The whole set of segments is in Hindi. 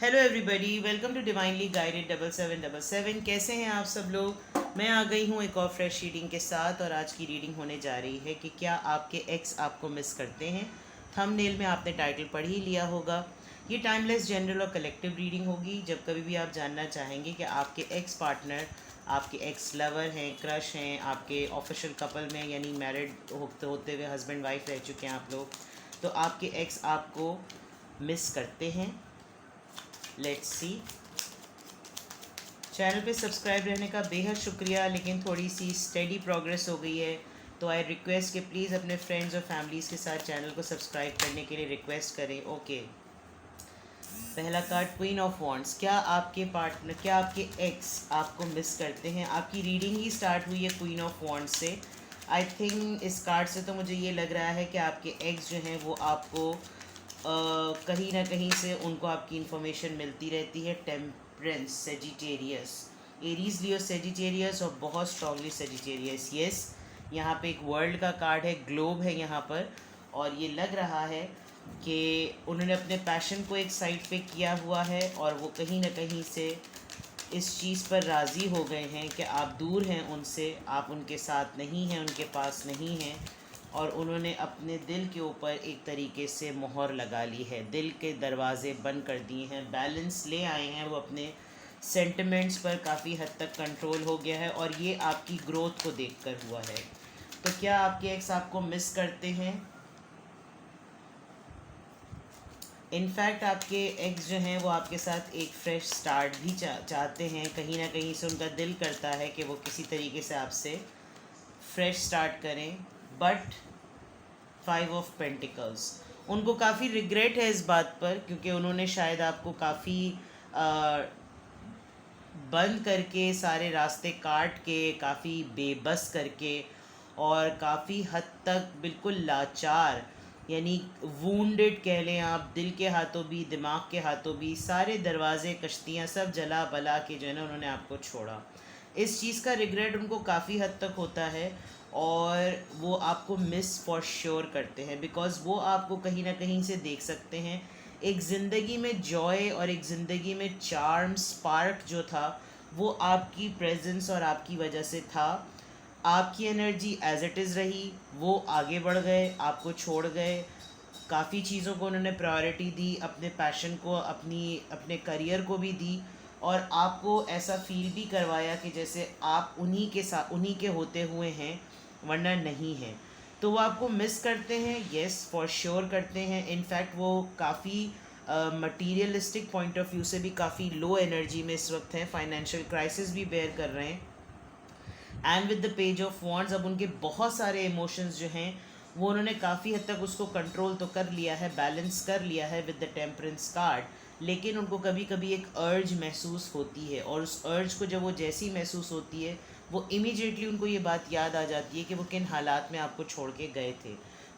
Hello everybody, welcome to divinely guided 7777। कैसे हैं आप सब लोग। मैं आ गई हूँ एक और फ्रेश रीडिंग के साथ, और आज की रीडिंग होने जा रही है कि क्या आपके एक्स आपको मिस करते हैं। थंबनेल में आपने टाइटल पढ़ ही लिया होगा। ये टाइमलेस, जनरल और कलेक्टिव रीडिंग होगी। जब कभी भी आप जानना चाहेंगे कि आपके एक्स पार्टनर, आपके एक्स लवर हैं, क्रश हैं, आपके ऑफिशियल कपल में यानी मैरिड होते हुए हस्बैंड वाइफ रह चुके हैं आप लोग, तो आपके एक्स आपको मिस करते हैं। Let's see. चैनल पे सब्सक्राइब रहने का बेहद शुक्रिया, लेकिन थोड़ी सी स्टेडी प्रोग्रेस हो गई है, तो आई रिक्वेस्ट कि प्लीज़ अपने फ्रेंड्स और फैमिलीज़ के साथ चैनल को सब्सक्राइब करने के लिए रिक्वेस्ट करें। ओके, पहला कार्ड क्वीन ऑफ वॉन्ड्स। क्या आपके पार्टनर, क्या आपके एक्स आपको मिस करते हैं। आपकी रीडिंग ही स्टार्ट हुई है क्वीन ऑफ वॉन्ड्स से। आई थिंक इस कार्ड से तो मुझे ये लग रहा है कि आपके एक्स जो हैं वो आपको कहीं ना कहीं से उनको आपकी इन्फॉर्मेशन मिलती रहती है। Temperance, Sagittarius, Aries, Leo, Sagittarius और बहुत स्ट्रांगली सेजिटेरियस। यस, यहाँ पे एक वर्ल्ड का कार्ड है, ग्लोब है यहाँ पर, और ये लग रहा है कि उन्होंने अपने पैशन को एक साइड पे किया हुआ है और वो कहीं ना कहीं से इस चीज़ पर राज़ी हो गए हैं कि आप दूर हैं उनसे, आप उनके साथ नहीं हैं, उनके पास नहीं हैं, और उन्होंने अपने दिल के ऊपर एक तरीके से मोहर लगा ली है, दिल के दरवाज़े बंद कर दिए हैं, बैलेंस ले आए हैं। वो अपने सेंटिमेंट्स पर काफ़ी हद तक कंट्रोल हो गया है, और ये आपकी ग्रोथ को देखकर हुआ है। तो क्या आपके एक्स आपको मिस करते हैं। इनफैक्ट आपके एक्स जो हैं वो आपके साथ एक फ्रेश स्टार्ट भी चाहते हैं। कहीं ना कहीं से उनका दिल करता है कि वो किसी तरीके से आपसे फ्रेश स्टार्ट करें, बट 5 ऑफ पेंटिकल्स, उनको काफ़ी रिग्रेट है इस बात पर, क्योंकि उन्होंने शायद आपको काफ़ी बंद करके, सारे रास्ते काट के, काफ़ी बेबस करके, और काफ़ी हद तक बिल्कुल लाचार, यानी वूंडेड कह लें आप, दिल के हाथों भी, दिमाग के हाथों भी, सारे दरवाजे, कश्तियाँ सब जला बला के जो है ना उन्होंने आपको छोड़ा। इस चीज़ का रिग्रेट उनको काफ़ी हद तक होता है, और वो आपको मिस फॉर श्योर करते हैं, बिकॉज़ वो आपको कहीं ना कहीं से देख सकते हैं। एक ज़िंदगी में जॉय और एक ज़िंदगी में चार्म, स्पार्क जो था, वो आपकी प्रेजेंस और आपकी वजह से था। आपकी एनर्जी एज इट इज़ रही, वो आगे बढ़ गए, आपको छोड़ गए। काफ़ी चीज़ों को उन्होंने प्रायोरिटी दी, अपने पैशन को, अपने करियर को भी दी, और आपको ऐसा फील भी करवाया कि जैसे आप उन्हीं के साथ, उन्हीं के होते हुए हैं, वरना नहीं है। तो वो आपको मिस करते हैं, येस फॉर श्योर करते हैं। इनफैक्ट वो काफ़ी मटीरियलिस्टिक पॉइंट ऑफ व्यू से भी काफ़ी लो एनर्जी में इस वक्त हैं, फाइनेंशियल क्राइसिस भी बेयर कर रहे हैं। And with the page of wands, अब उनके बहुत सारे इमोशंस जो हैं वो उन्होंने काफ़ी हद तक उसको कंट्रोल तो कर लिया है, बैलेंस कर लिया है विद द टेम्परेंस कार्ड, लेकिन उनको कभी कभी एक अर्ज महसूस होती है, और उस अर्ज को जब वो जैसी महसूस होती है, वो इमीडिएटली उनको ये बात याद आ जाती है कि वो किन हालात में आपको छोड़ के गए थे।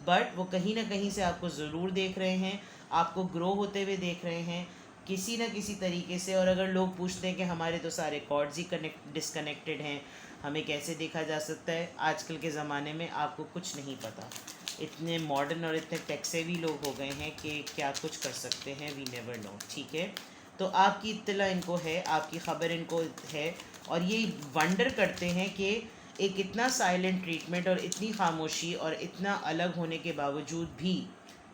बट वो कहीं ना कहीं से आपको ज़रूर देख रहे हैं, आपको ग्रो होते हुए देख रहे हैं किसी न किसी तरीके से। और अगर लोग पूछते हैं कि हमारे तो सारे कॉर्ड्स ही डिसकनेक्टेड हैं, हमें कैसे देखा जा सकता है, आजकल के ज़माने में आपको कुछ नहीं पता। इतने मॉडर्न और इतने टेक सेवी लोग हो गए हैं कि क्या कुछ कर सकते हैं, वी नेवर नो। ठीक है, तो आपकी इत्तला इनको है, आपकी ख़बर इनको है, और ये वंडर करते हैं कि एक इतना साइलेंट ट्रीटमेंट और इतनी खामोशी और इतना अलग होने के बावजूद भी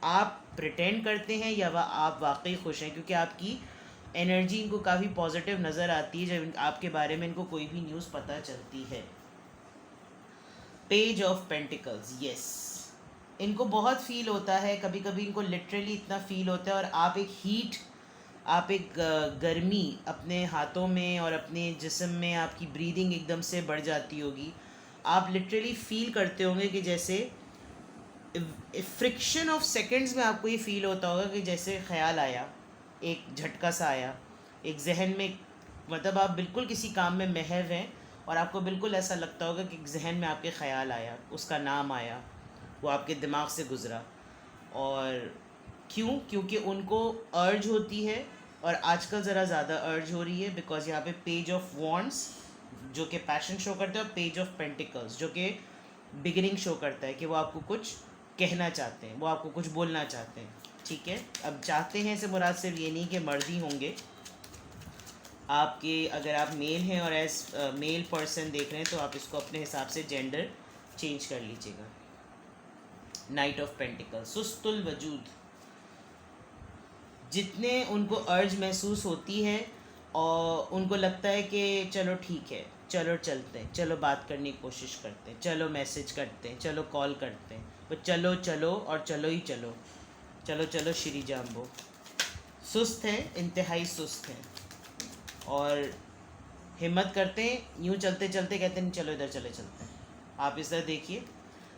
आप प्रिटेंड करते हैं या आप वाकई खुश हैं, क्योंकि आपकी एनर्जी इनको काफ़ी पॉजिटिव नज़र आती है जब आपके बारे में इनको कोई भी न्यूज़ पता चलती है। पेज ऑफ पेंटिकल्स, यस, इनको बहुत फील होता है, कभी कभी इनको लिटरली इतना फील होता है, और आप एक हीट, आप एक गर्मी अपने हाथों में और अपने जिस्म में, आपकी ब्रीदिंग एकदम से बढ़ जाती होगी। आप लिटरली फील करते होंगे कि जैसे फ्रिक्शन ऑफ सेकंड्स में आपको ये फील होता होगा कि जैसे ख्याल आया, एक झटका सा आया एक जहन में, मतलब आप बिल्कुल किसी काम में महव हैं, और आपको बिल्कुल ऐसा लगता होगा कि जहन में आपके ख्याल आया, उसका नाम आया, वो आपके दिमाग से गुज़रा। और क्यों? क्योंकि उनको अर्ज होती है, और आजकल ज़रा ज़्यादा अर्ज हो रही है, बिकॉज यहाँ पे पेज ऑफ वॉन्ड्स जो कि पैशन शो करता है, और पेज ऑफ पेंटिकल्स जो कि बिगिनिंग शो करता है कि वो आपको कुछ कहना चाहते हैं, वो आपको कुछ बोलना चाहते हैं। ठीक है। अब चाहते हैं से मुराद सिर्फ ये नहीं कि मर्द ही होंगे, आपके अगर आप मेल हैं और एज मेल पर्सन देख रहे हैं तो आप इसको अपने हिसाब से जेंडर चेंज कर लीजिएगा। नाइट ऑफ पेंटिकल, सुस्तुल वजूद, जितने उनको अर्ज महसूस होती है और उनको लगता है कि चलो ठीक है, चलो चलते हैं, चलो बात करने की कोशिश करते हैं, चलो मैसेज करते हैं, चलो कॉल करते हैं, बस चलो चलो और चलो ही चलो, चलो चलो श्री जाम्बो। सुस्त हैं, इंतहाई सुस्त हैं और हिम्मत करते हैं, यूँ चलते चलते कहते हैं चलो इधर चले चलते हैं। आप इस तरह देखिए,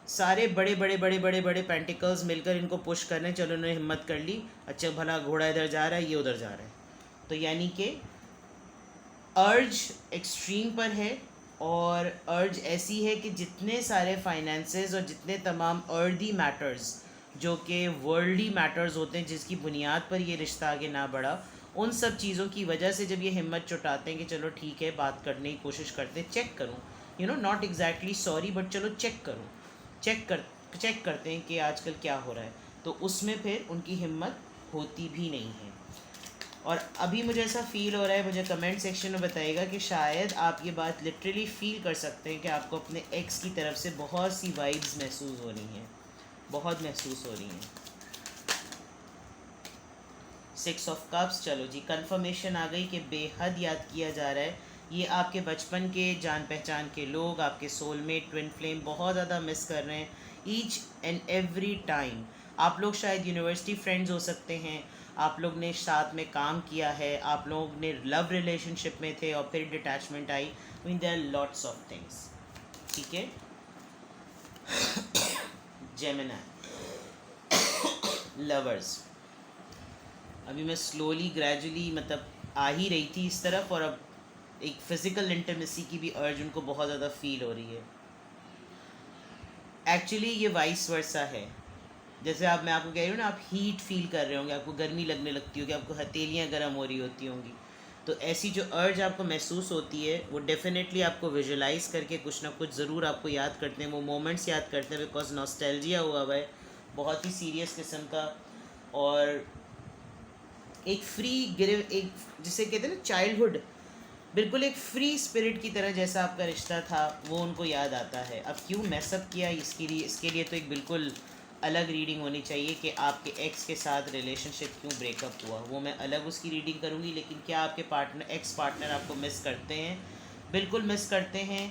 सारे बड़े बड़े बड़े बड़े बड़े पेंटिकल्स मिलकर इनको पुश कर रहे हैं, चलो उन्होंने हिम्मत कर ली, अच्छा भला घोड़ा इधर जा रहा है, ये उधर जा रहा है। तो यानी कि अर्ज एक्सट्रीम पर है और अर्ज ऐसी है कि जितने सारे फाइनेंसेस और जितने तमाम अर्दी मैटर्स जो कि वर्ल्डली मैटर्स होते हैं जिसकी बुनियाद पर ये रिश्ता आगे ना बढ़ा, उन सब चीज़ों की वजह से जब ये हिम्मत जुटाते हैं कि चलो ठीक है बात करने की कोशिश करते हैं, चेक करूँ, you know not exactly sorry but चलो चेक करूँ, चेक करते हैं कि आजकल क्या हो रहा है, तो उसमें फिर उनकी हिम्मत होती भी नहीं है। और अभी मुझे ऐसा फ़ील हो रहा है, मुझे कमेंट सेक्शन में बताइएगा कि शायद आप ये बात लिटरली फ़ील कर सकते हैं कि आपको अपने एक्स की तरफ से बहुत सी वाइब्स महसूस हो रही हैं, बहुत महसूस हो रही हैं। 6 ऑफ कप्स, चलो जी कंफर्मेशन आ गई कि बेहद याद किया जा रहा है, ये आपके बचपन के जान पहचान के लोग, आपके सोलमेट, ट्विन फ्लेम बहुत ज़्यादा मिस कर रहे हैं ईच एंड एवरी टाइम। आप लोग शायद यूनिवर्सिटी फ्रेंड्स हो सकते हैं, आप लोग ने साथ में काम किया है, आप लोग ने लव रिलेशनशिप में थे और फिर detachment I, mean there are lots of things, ठीक है। जेमिनी, लवर्स, अभी मैं स्लोली ग्रेजुअली मतलब आ ही रही थी इस तरफ और अब एक फ़िज़िकल इंटीमेसी की भी अर्ज उनको बहुत ज़्यादा फील हो रही है। एक्चुअली ये वाइस वर्सा है, जैसे मैं आपको कह रही हूँ ना, आप हीट फील कर रहे होंगे, आपको गर्मी लगने लगती होगी, आपको हथेलियाँ गर्म हो रही होती होंगी, तो ऐसी जो अर्ज आपको महसूस होती है वो डेफिनेटली आपको विजुलाइज करके कुछ ना कुछ ज़रूर आपको याद करते हैं, वो मोमेंट्स याद करते हैं, बिकॉज नॉस्टैल्जिया हुआ है बहुत ही सीरियस किस्म का। और एक फ्री गिरे, एक जिसे कहते हैं ना चाइल्डहुड, बिल्कुल एक फ्री स्पिरिट की तरह जैसा आपका रिश्ता था वो उनको याद आता है। अब क्यों मैसअप किया इसके लिए तो एक बिल्कुल अलग रीडिंग होनी चाहिए कि आपके एक्स के साथ रिलेशनशिप क्यों ब्रेकअप हुआ, वो मैं अलग उसकी रीडिंग करूँगी। लेकिन क्या आपके एक्स पार्टनर आपको मिस करते हैं? बिल्कुल मिस करते हैं।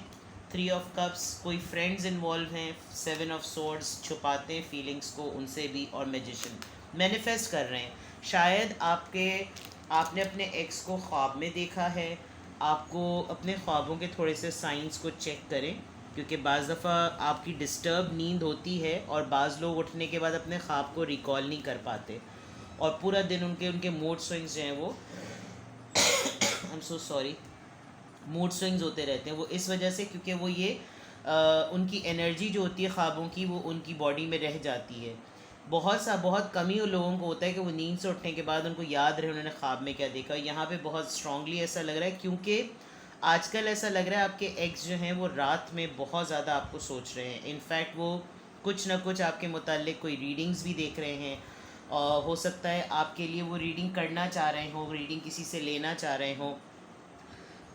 3 ऑफ कप्स, कोई फ्रेंड्स इन्वॉल्व हैं। 7 ऑफ सोर्ड्स, छुपाते हैं फीलिंग्स को उनसे भी। और मैजिशियन, मैनिफेस्ट कर रहे हैं। शायद आपने अपने एक्स को ख्वाब में देखा है। आपको अपने ख्वाबों के थोड़े से साइंस को चेक करें, क्योंकि बाज़ दफ़ा आपकी डिस्टर्ब नींद होती है और बाज़ लोग उठने के बाद अपने ख्वाब को रिकॉल नहीं कर पाते और पूरा दिन उनके मूड स्विंग्स जो हैं वो I am so sorry, mood swings होते रहते हैं। वो इस वजह से क्योंकि वो ये उनकी एनर्जी जो होती है ख्वाबों की वो उनकी बॉडी में रह जाती है। बहुत कम ही लोगों को होता है कि वो नींद से उठने के बाद उनको याद रहे उन्होंने ख्वाब में क्या देखा। यहाँ पे बहुत स्ट्रांगली ऐसा लग रहा है, क्योंकि आजकल ऐसा लग रहा है आपके एक्स जो हैं वो रात में बहुत ज़्यादा आपको सोच रहे हैं। इनफैक्ट वो कुछ ना कुछ आपके मुताल्लिक कोई रीडिंग्स भी देख रहे हैं, और हो सकता है आपके लिए वो रीडिंग करना चाह रहे हों, रीडिंग किसी से लेना चाह रहे हों,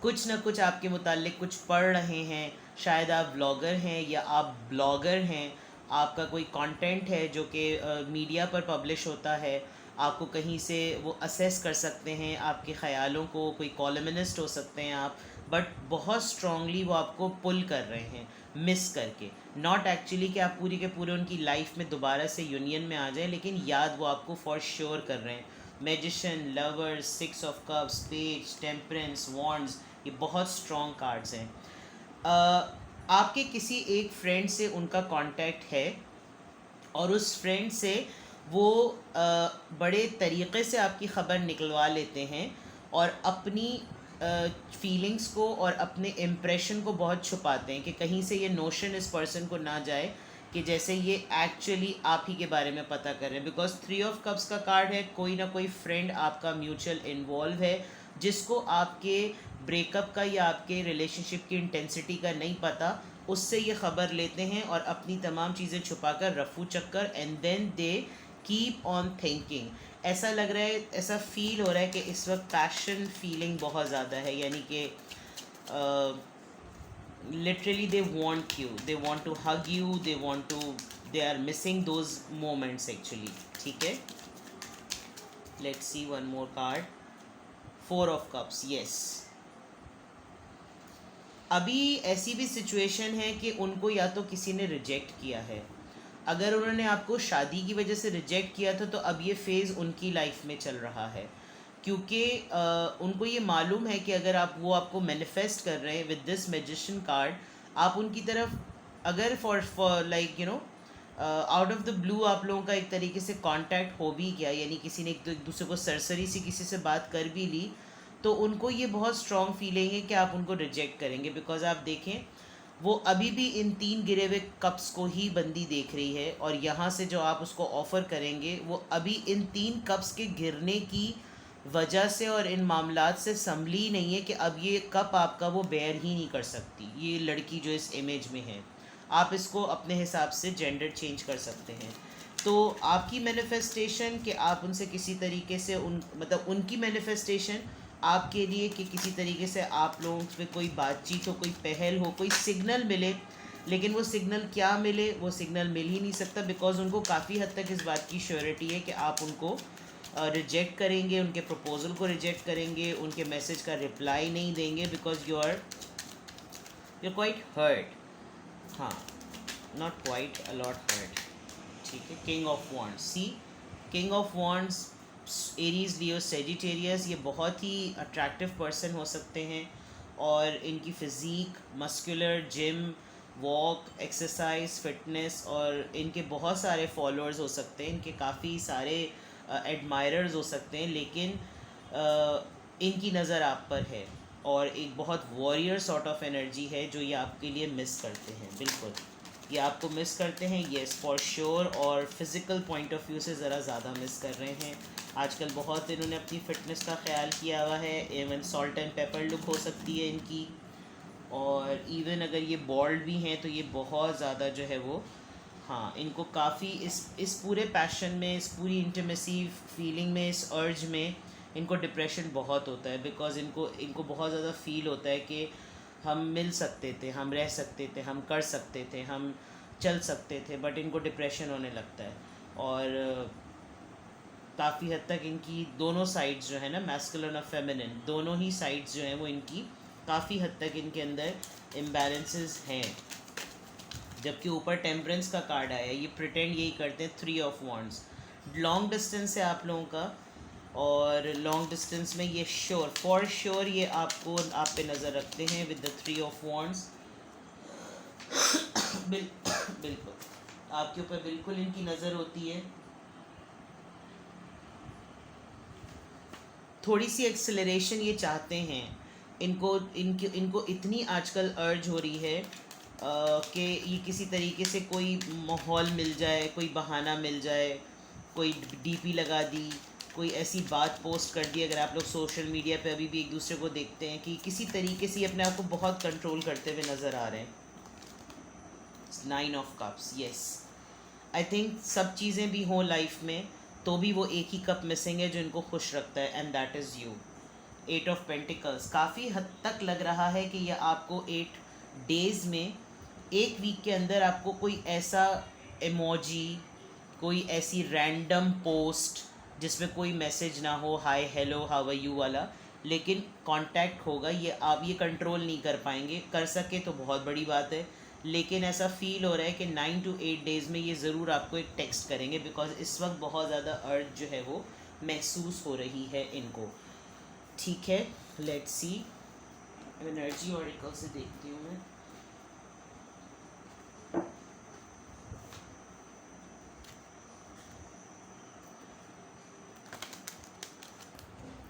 कुछ ना कुछ आपके मुताल्लिक कुछ पढ़ रहे हैं। शायद आप ब्लॉगर हैं या आप ब्लॉगर हैं, आपका कोई कंटेंट है जो कि मीडिया पर पब्लिश होता है, आपको कहीं से वो असेस कर सकते हैं आपके ख़यालों को। कोई कॉलमनिस्ट हो सकते हैं आप, बट बहुत स्ट्रांगली वो आपको पुल कर रहे हैं मिस करके। नॉट एक्चुअली कि आप पूरी के पूरे उनकी लाइफ में दोबारा से यूनियन में आ जाएं, लेकिन याद वो आपको फॉर श्योर कर रहे हैं। Magician, lovers, 6 of cups, page, temperance, wands, ये बहुत स्ट्रॉन्ग कार्ड्स हैं। आपके किसी एक फ्रेंड से उनका कांटेक्ट है और उस फ्रेंड से वो बड़े तरीक़े से आपकी ख़बर निकलवा लेते हैं और अपनी फीलिंग्स को और अपने इम्प्रेशन को बहुत छुपाते हैं कि कहीं से ये नोशन इस पर्सन को ना जाए कि जैसे ये एक्चुअली आप ही के बारे में पता कर रहे हैं। बिकॉज 3 ऑफ कप्स का कार्ड है, कोई ना कोई फ्रेंड आपका म्यूचुअल इन्वॉल्व है जिसको आपके ब्रेकअप का या आपके रिलेशनशिप की इंटेंसिटी का नहीं पता, उससे ये ख़बर लेते हैं और अपनी तमाम चीज़ें छुपाकर रफू चक्कर and then they keep on thinking. ऐसा लग रहा है, ऐसा फील हो रहा है कि इस वक्त पैशन फीलिंग बहुत ज़्यादा है, यानी कि literally they want to hug you, they are missing those moments actually. ठीक है, let's see one more card, 4 of Cups। Yes, अभी ऐसी भी सिचुएशन है कि उनको या तो किसी ने रिजेक्ट किया है। अगर उन्होंने आपको शादी की वजह से रिजेक्ट किया था तो अब ये फ़ेज़ उनकी लाइफ में चल रहा है, क्योंकि उनको ये मालूम है कि अगर वो आपको मैनिफेस्ट कर रहे हैं विद दिस मैजिशियन कार्ड, आप उनकी तरफ अगर for like out of the blue आप लोगों का एक तरीके से कांटेक्ट हो भी गया, यानी किसी ने एक दूसरे को सरसरी सी किसी से बात कर भी ली, तो उनको ये बहुत स्ट्रॉन्ग फीलिंग है कि आप उनको रिजेक्ट करेंगे। बिकॉज आप देखें, वो अभी भी इन 3 गिरे हुए कप्स को ही बंदी देख रही है, और यहाँ से जो आप उसको ऑफ़र करेंगे वो अभी इन 3 कप्स के गिरने की वजह से और इन मामलात से संभली नहीं है कि अब ये कप आपका वो बेयर ही नहीं कर सकती। ये लड़की जो इस इमेज में है, आप इसको अपने हिसाब से जेंडर चेंज कर सकते हैं। तो आपकी मैनिफेस्टेशन कि आप उनसे किसी तरीके से मतलब उनकी मैनिफेस्टेशन आपके लिए कि किसी तरीके से आप लोगों पे कोई बातचीत हो, कोई पहल हो, कोई सिग्नल मिले, लेकिन वो सिग्नल क्या मिले, वो सिग्नल मिल ही नहीं सकता, बिकॉज उनको काफ़ी हद तक इस बात की श्योरिटी है कि आप उनको रिजेक्ट करेंगे, उनके प्रपोज़ल को रिजेक्ट करेंगे, उनके मैसेज का रिप्लाई नहीं देंगे, because you are quite hurt. हाँ, not quite, a lot hurt. ठीक है, king of wands, see king of wands, Aries, Leo, Sagittarius, ये बहुत ही अट्रैक्टिव पर्सन हो सकते हैं, और इनकी physique, muscular, gym, walk, exercise, fitness, और इनके बहुत सारे फॉलोअर्स हो सकते हैं, इनके काफ़ी सारे एडमायरर्स हो सकते हैं, लेकिन इनकी नज़र आप पर है, और एक बहुत वॉरियर सॉर्ट ऑफ एनर्जी है जो ये आपके लिए मिस करते हैं। बिल्कुल, ये आपको मिस करते हैं, येस फॉर श्योर, और फिज़िकल पॉइंट ऑफ व्यू से ज़रा ज़्यादा मिस कर रहे हैं। आजकल बहुत इन्होंने अपनी फ़िटनेस का ख्याल किया हुआ है, even salt and paper look हो सकती है इनकी, और इवन अगर ये बॉल्ड भी हैं तो ये बहुत ज़्यादा जो है वो, हाँ, इनको काफ़ी इस पूरे पैशन में, इस पूरी इंटीमेसी फीलिंग में, इस अर्ज में इनको डिप्रेशन बहुत होता है, बिकॉज इनको बहुत ज़्यादा फील होता है कि हम मिल सकते थे, हम रह सकते थे, हम कर सकते थे, हम चल सकते थे, बट इनको डिप्रेशन होने लगता है। और काफ़ी हद तक इनकी दोनों साइड्स जो है ना, मैस्कुलिन और फेमिनिन, दोनों ही साइड्स जो हैं वो इनकी काफ़ी हद तक इनके अंदर इम्बैलेंसेस हैं। जबकि ऊपर टेम्परेंस का कार्ड आया, ये प्रिटेंड यही करते हैं, 3 of Wands। लॉन्ग डिस्टेंस है आप लोगों का, और लॉन्ग डिस्टेंस में ये श्योर फॉर श्योर ये आपको आप पे नज़र रखते हैं विद द 3 of Wands। बिल्कुल आपके ऊपर बिल्कुल इनकी नज़र होती है। थोड़ी सी एक्सेलरेशन ये चाहते हैं, इनको इतनी आजकल अर्ज हो रही है कि ये किसी तरीके से कोई माहौल मिल जाए, कोई बहाना मिल जाए, कोई डीपी लगा दी, कोई ऐसी बात पोस्ट कर दी। अगर आप लोग सोशल मीडिया पे अभी भी एक दूसरे को देखते हैं कि किसी तरीके से ये अपने आप को बहुत कंट्रोल करते हुए नज़र आ रहे हैं। 9 of Cups, yes, I think सब चीज़ें भी हों लाइफ में तो भी वो एक ही कप मिसिंग है जो इनको खुश रखता है, and that is you. 8 of Pentacles, काफ़ी हद तक लग रहा है कि यह आपको 8 डेज़ में, एक वीक के अंदर आपको कोई ऐसा इमोजी, कोई ऐसी रैंडम पोस्ट जिसमें कोई मैसेज ना हो, hi hello how are you वाला, लेकिन कांटेक्ट होगा। ये आप ये कंट्रोल नहीं कर पाएंगे, कर सके तो बहुत बड़ी बात है, लेकिन ऐसा फील हो रहा है कि 9 to 8 डेज़ में ये ज़रूर आपको एक टेक्स्ट करेंगे, बिकॉज इस वक्त बहुत ज़्यादा अर्ज जो है वो महसूस हो रही है इनको। ठीक है, लेट्स सी, एनर्जी ऑरिकल से देखती हूँ मैं।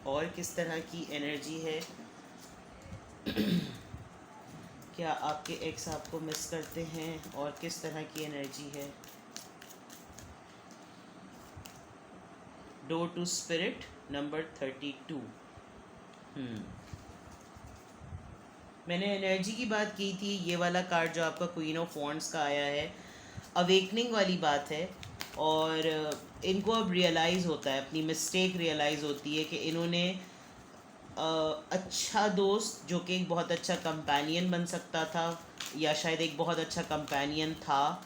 और किस तरह की एनर्जी है? क्या आपके एक्स आपको मिस करते हैं, और किस तरह की एनर्जी है? Door to spirit number 32। मैंने एनर्जी की बात की थी, ये वाला कार्ड जो आपका क्वीन ऑफ वॉन्ड्स का आया है, अवेकनिंग वाली बात है और इनको अब रियलाइज़ होता है, अपनी मिस्टेक रियलाइज़ होती है कि इन्होंने अच्छा दोस्त जो कि एक बहुत अच्छा कंपेनियन बन सकता था या शायद एक बहुत अच्छा कंपेनियन था,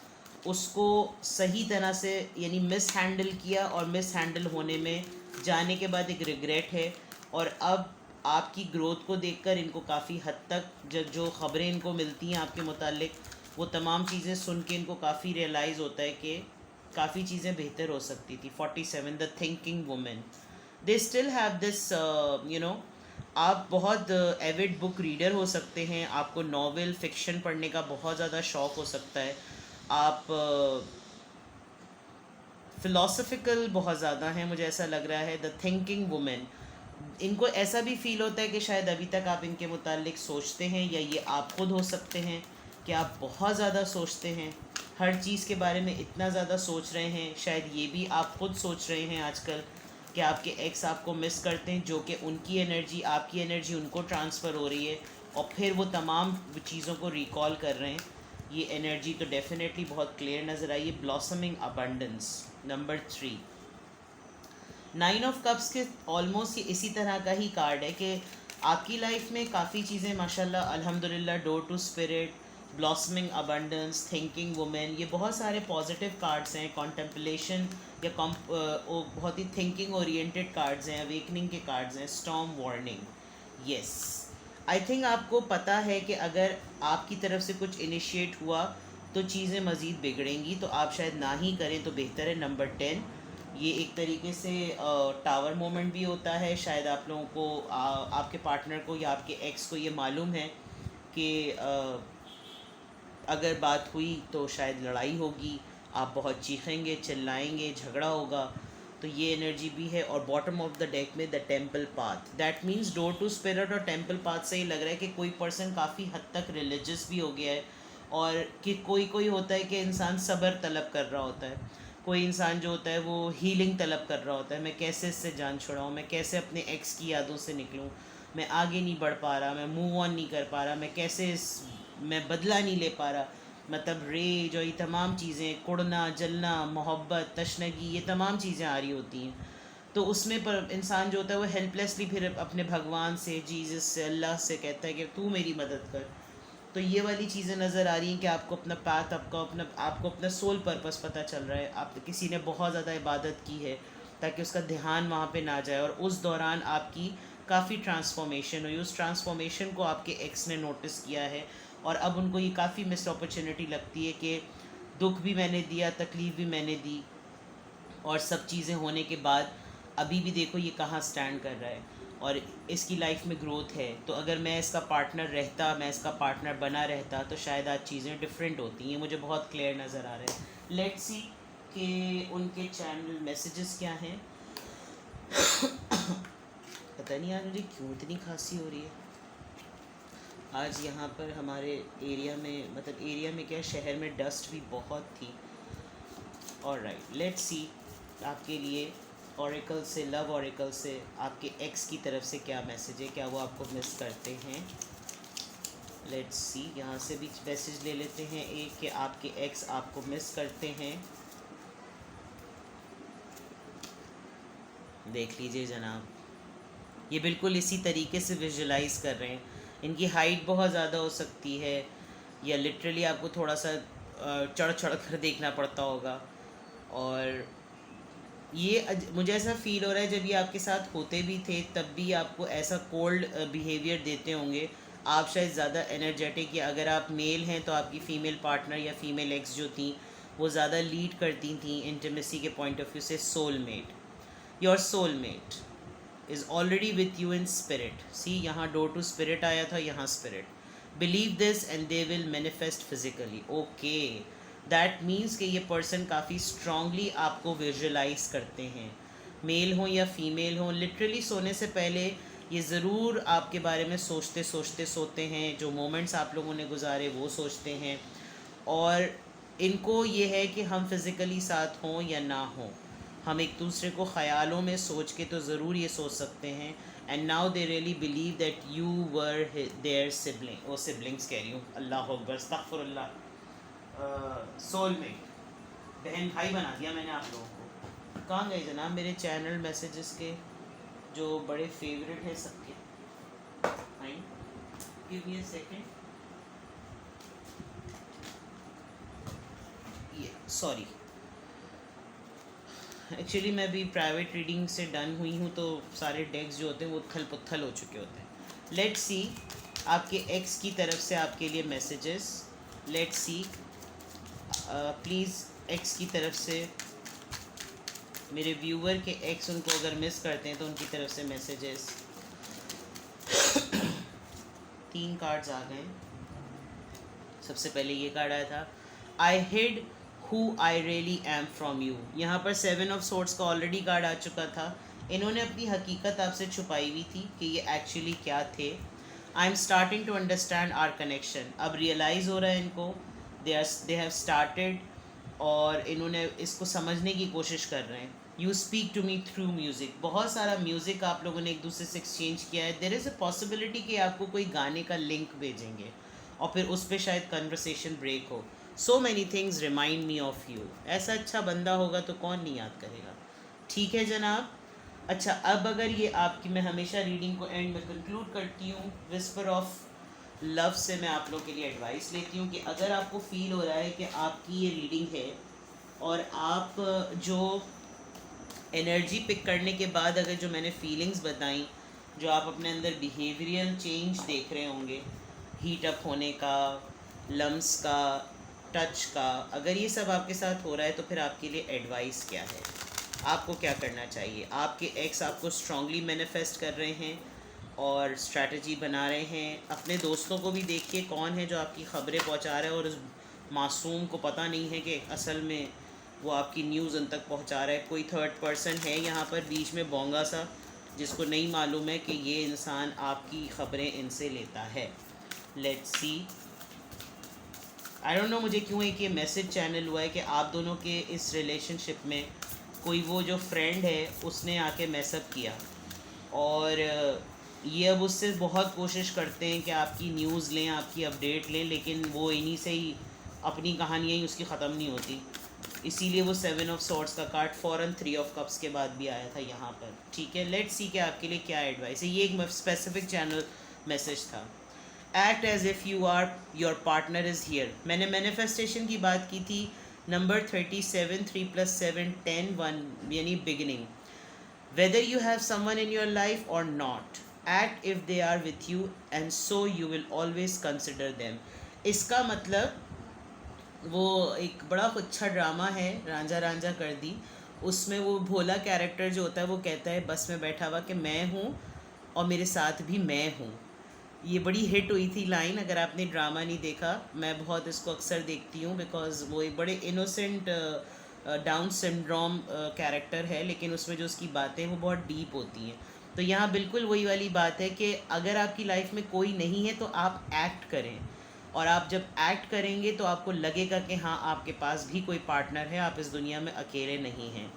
उसको सही तरह से यानी मिस हैंडल किया, और मिस हैंडल होने में जाने के बाद एक रिग्रेट है। और अब आपकी ग्रोथ को देखकर इनको काफ़ी हद तक जो ख़बरें इनको मिलती हैं आपके मुतालिक, वो तमाम चीज़ें सुन के इनको काफ़ी रियलाइज़ होता है कि काफ़ी चीज़ें बेहतर हो सकती थी। 47, the thinking women, they still have this you know. आप बहुत एविड बुक रीडर हो सकते हैं, आपको नॉवेल फिक्शन पढ़ने का बहुत ज़्यादा शौक़ हो सकता है, आप फ़िलोसफिकल बहुत ज़्यादा हैं, मुझे ऐसा लग रहा है। द थिंकिंग वुमेन, इनको ऐसा भी फ़ील होता है कि शायद अभी तक आप इनके मुतालिक सोचते हैं, या ये आप खुद हो सकते हैं कि आप बहुत ज़्यादा सोचते हैं, हर चीज़ के बारे में इतना ज़्यादा सोच रहे हैं। शायद ये भी आप खुद सोच रहे हैं आजकल कि आपके एक्स आपको मिस करते हैं, जो कि उनकी एनर्जी, आपकी एनर्जी उनको ट्रांसफ़र हो रही है, और फिर वो तमाम चीज़ों को रिकॉल कर रहे हैं। ये एनर्जी तो डेफिनेटली बहुत क्लियर नज़र आई है। Blossoming abundance, number 3। 9 of cups के ऑलमोस्ट ये इसी तरह का ही कार्ड है कि आपकी लाइफ में काफ़ी चीज़ें माशाल्लाह अल्हम्दुलिल्लाह, door to spirit, blossoming abundance, thinking women, ये बहुत सारे पॉजिटिव कार्ड्स हैं। कॉन्टेम्पलेशन या बहुत ही थिंकिंग ओरिएंटेड कार्ड्स हैं, अवेकनिंग के कार्ड्स हैं। Storm warning, yes, I think आपको पता है कि अगर आपकी तरफ से कुछ इनिशिएट हुआ तो चीज़ें मज़ीद बिगड़ेंगी, तो आप शायद ना ही करें तो बेहतर है। नंबर 10, ये एक तरीके से टावर मोमेंट भी होता है। शायद आप लोगों को आपके पार्टनर को या आपके एक्स को ये मालूम है कि अगर बात हुई तो शायद लड़ाई होगी, आप बहुत चीखेंगे, चिल्लाएंगे, झगड़ा होगा, तो ये एनर्जी भी है। और बॉटम ऑफ द डेक में the temple path, that means door to spirit और टेम्पल पाथ से ही लग रहा है कि कोई पर्सन काफ़ी हद तक रिलीजियस भी हो गया है, और कि कोई होता है कि इंसान सब्र तलब कर रहा होता है, कोई इंसान जो होता है वो हीलिंग तलब कर रहा होता है। मैं कैसे इससे जान छुड़ाऊँ, मैं कैसे अपने एक्स की यादों से निकलूँ, मैं आगे नहीं बढ़ पा रहा, मैं मूव ऑन नहीं कर पा रहा, मैं बदला नहीं ले पा रहा। मतलब रेज और ये तमाम चीज़ें, कुड़ना, जलना, मोहब्बत, तशनगी, ये तमाम चीज़ें आ रही होती हैं। तो उसमें पर इंसान जो होता है वो हेल्पलेसली फिर अपने भगवान से, जीसस से, अल्लाह से कहता है कि तू मेरी मदद कर। तो ये वाली चीज़ें नज़र आ रही हैं कि आपको अपना पाथ, आपको अपना सोल पर्पस पता चल रहा है। आप किसी ने बहुत ज़्यादा इबादत की है ताकि उसका ध्यान वहाँ पे ना जाए, और उस दौरान आपकी काफ़ी ट्रांसफॉर्मेशन हुई। उस ट्रांसफॉर्मेशन को आपके एक्स ने नोटिस किया है, और अब उनको ये काफ़ी मिस अपॉर्चुनिटी लगती है कि दुख भी मैंने दिया, तकलीफ़ भी मैंने दी, और सब चीज़ें होने के बाद अभी भी देखो ये कहाँ स्टैंड कर रहा है, और इसकी लाइफ में ग्रोथ है। तो अगर मैं इसका पार्टनर रहता, मैं इसका पार्टनर बना रहता, तो शायद आज चीज़ें डिफरेंट होती हैं। मुझे बहुत क्लियर नज़र आ रहा है। लेट्स सी कि उनके चैनल मैसेजेस क्या हैं। पता नहीं यार मुझे क्यों इतनी खांसी हो रही है आज। यहाँ पर हमारे एरिया में, मतलब एरिया में क्या, शहर में डस्ट भी बहुत थी। ऑलराइट, लेट्स सी आपके लिए ऑरेकल से, लव ऑरेकल से, आपके एक्स की तरफ से क्या मैसेज है, क्या वो आपको मिस करते हैं। लेट्स सी, यहाँ से भी मैसेज ले लेते हैं एक, कि आपके एक्स आपको मिस करते हैं। देख लीजिए जनाब, ये बिल्कुल इसी तरीके से विजुलाइज कर रहे हैं। इनकी हाइट बहुत ज़्यादा हो सकती है, या लिटरली आपको थोड़ा सा चढ़ चढ़ कर देखना पड़ता होगा। और ये मुझे ऐसा फ़ील हो रहा है जब ये आपके साथ होते भी थे तब भी आपको ऐसा कोल्ड बिहेवियर देते होंगे। आप शायद ज़्यादा एनर्जेटिक, या अगर आप मेल हैं तो आपकी फ़ीमेल पार्टनर या फ़ीमेल एक्स जो थी वो ज़्यादा लीड करती थी इंटीमेसी के पॉइंट ऑफ व्यू से। Soulmate, your soulmate is already with you in spirit. See, यहाँ डोर टू स्पिरिट आया था, यहाँ spirit. Believe this and they will manifest physically. Okay, that means कि ये पर्सन काफ़ी स्ट्रांगली आपको विजुलाइज करते हैं, मेल हो या फीमेल हो। लिटरली सोने से पहले ये ज़रूर आपके बारे में सोचते सोचते सोते हैं, जो मोमेंट्स आप लोगों ने गुजारे वो सोचते हैं, और इनको ये है कि हम फिज़िकली साथ हों या ना हों, हम एक दूसरे को ख़यालों में सोच के तो ज़रूर ये सोच सकते हैं। And now they really believe that you were their sibling, वो सिबलिंग्स कह रही हूँ, अल्लाह अकबर, अस्तगफिरुल्लाह। सोलमेट, बहन भाई बना दिया मैंने आप लोगों को। कहाँ गए जनाब मेरे चैनल मैसेजेस के जो बड़े फेवरेट है सबके? Fine, give me a second. ये सॉरी, एक्चुअली मैं भी प्राइवेट रीडिंग से डन हुई हूँ तो सारे डेक्स जो होते हैं वो उथल पुथल हो चुके होते हैं। लेट्स सी आपके एक्स की तरफ से आपके लिए messages. Let's see, please x की तरफ से, मेरे व्यूवर के एक्स उनको अगर मिस करते हैं तो उनकी तरफ से मैसेजेस। 3 कार्ड्स आ गए। सबसे पहले ये कार्ड आया था, I hid who I really am from you. यहाँ पर 7 ऑफ सोर्ड्स का ऑलरेडी कार्ड आ चुका था। इन्होंने अपनी हकीकत आपसे छुपाई हुई थी कि ये एक्चुअली क्या थे। I am starting to understand our connection. अब रियलाइज़ हो रहा है इनको, दे हैव स्टार्टेड, और इन्होंने इसको समझने की कोशिश कर रहे हैं। You speak to me through music. बहुत सारा म्यूज़िक आप लोगों ने एक दूसरे से एक्सचेंज किया है। देयर इज़ अ पॉसिबिलिटी कि आपको कोई गाने का लिंक भेजेंगे और फिर उस पर शायद कन्वर्सेशन ब्रेक हो। So many things remind me of you. ऐसा अच्छा बंदा होगा तो कौन नहीं याद करेगा। ठीक है जनाब। अच्छा, अब अगर ये आपकी, मैं हमेशा रीडिंग को एंड में कंक्लूड करती हूँ विस्पर ऑफ लव से। मैं आप लोग के लिए एडवाइस लेती हूँ कि अगर आपको फील हो रहा है कि आपकी ये रीडिंग है और आप जो एनर्जी पिक करने के बाद अगर जो मैंने फीलिंग्स बताई, जो आप अपने अंदर बिहेवियरल चेंज देख रहे होंगे, हीट अप होने का, लम्स का, टच का, अगर ये सब आपके साथ हो रहा है तो फिर आपके लिए एडवाइस क्या है, आपको क्या करना चाहिए। आपके एक्स आपको स्ट्रांगली मैनिफेस्ट कर रहे हैं और स्ट्रैटेजी बना रहे हैं। अपने दोस्तों को भी देखिए कौन है जो आपकी ख़बरें पहुंचा रहा है और उस मासूम को पता नहीं है कि असल में वो आपकी न्यूज़ उन तक पहुंचा रहा है। कोई थर्ड पर्सन है यहाँ पर बीच में बोंगा सा, जिसको नहीं मालूम है कि ये इंसान आपकी ख़बरें इनसे लेता है। Let's C, I don't know मुझे क्यों एक ये मैसेज चैनल हुआ है कि आप दोनों के इस रिलेशनशिप में कोई वो जो फ्रेंड है उसने आके मैसअप किया और ये अब उससे बहुत कोशिश करते हैं कि आपकी न्यूज़ लें, आपकी अपडेट लें, लेकिन वो इन्हीं से ही अपनी कहानियाँ ही उसकी ख़त्म नहीं होती। इसीलिए वो 7 ऑफ सॉर्ड्स का कार्ड फ़ौरन 3 ऑफ कप्स के बाद भी आया था यहाँ पर। ठीक है, लेट्स सी कि आपके लिए क्या एडवाइस है। ये एक स्पेसिफिक चैनल मैसेज था। Act as if you are your partner is here. मैंने मैनिफेस्टेशन की बात की थी। नंबर 37, 3 + 7 10 1 यानी beginning. Whether you have someone in your life or not, act if they are with you and so you will always consider them। इसका मतलब वो एक बड़ा अच्छा ड्रामा है रांझा रांझा कर दी। उसमें वो भोला कैरेक्टर जो होता है वो कहता है बस में बैठा हुआ कि मैं हूँ और मेरे साथ भी मैं हूँ। ये बड़ी हिट हुई थी लाइन। अगर आपने ड्रामा नहीं देखा, मैं बहुत इसको अक्सर देखती हूँ बिकॉज़ वो एक बड़े इनोसेंट डाउन सिंड्रोम कैरेक्टर है, लेकिन उसमें जो उसकी बातें वो बहुत डीप होती हैं। तो यहाँ बिल्कुल वही वाली बात है कि अगर आपकी लाइफ में कोई नहीं है तो आप एक्ट करें, और आप जब एक्ट करेंगे तो आपको लगेगा कि हाँ आपके पास भी कोई पार्टनर है, आप इस दुनिया में अकेले नहीं हैं।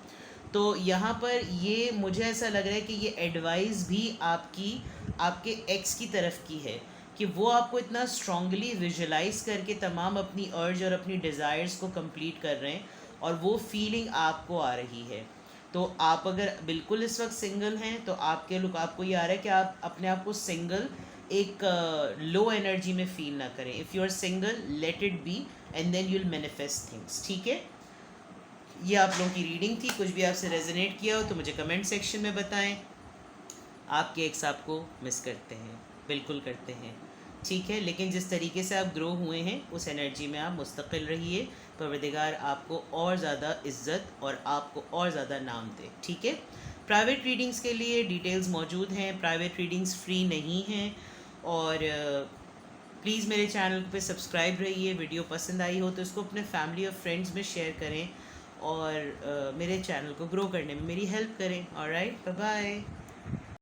तो यहाँ पर ये मुझे ऐसा लग रहा है कि ये एडवाइस भी आपकी आपके एक्स की तरफ की है कि वो आपको इतना स्ट्रांगली विजुलाइज करके तमाम अपनी अर्ज और अपनी डिज़ायर्स को कंप्लीट कर रहे हैं और वो फीलिंग आपको आ रही है। तो आप अगर बिल्कुल इस वक्त सिंगल हैं तो आपके लुक आपको ये आ रहा है कि आप अपने आप को सिंगल एक लो एनर्जी में फील ना करें। If you are single, let it be and then you will manifest things. ठीक है, ये आप लोगों की रीडिंग थी। कुछ भी आपसे रेजोनेट किया हो तो मुझे कमेंट सेक्शन में बताएं। आपके एक्स आपको मिस करते हैं, बिल्कुल करते हैं। ठीक है, लेकिन जिस तरीके से आप ग्रो हुए हैं उस एनर्जी में आप मुस्तकिल रहिए। परवरदिगार आपको और ज़्यादा इज़्ज़त और आपको और ज़्यादा नाम दे। ठीक है, प्राइवेट रीडिंग्स के लिए डिटेल्स मौजूद हैं। प्राइवेट रीडिंग्स फ्री नहीं हैं और प्लीज़ मेरे चैनल पे सब्सक्राइब रहिए। वीडियो पसंद आई हो तो इसको अपने फैमिली और फ्रेंड्स में शेयर करें और मेरे चैनल को ग्रो करने में मेरी हेल्प करें। Alright, bye bye.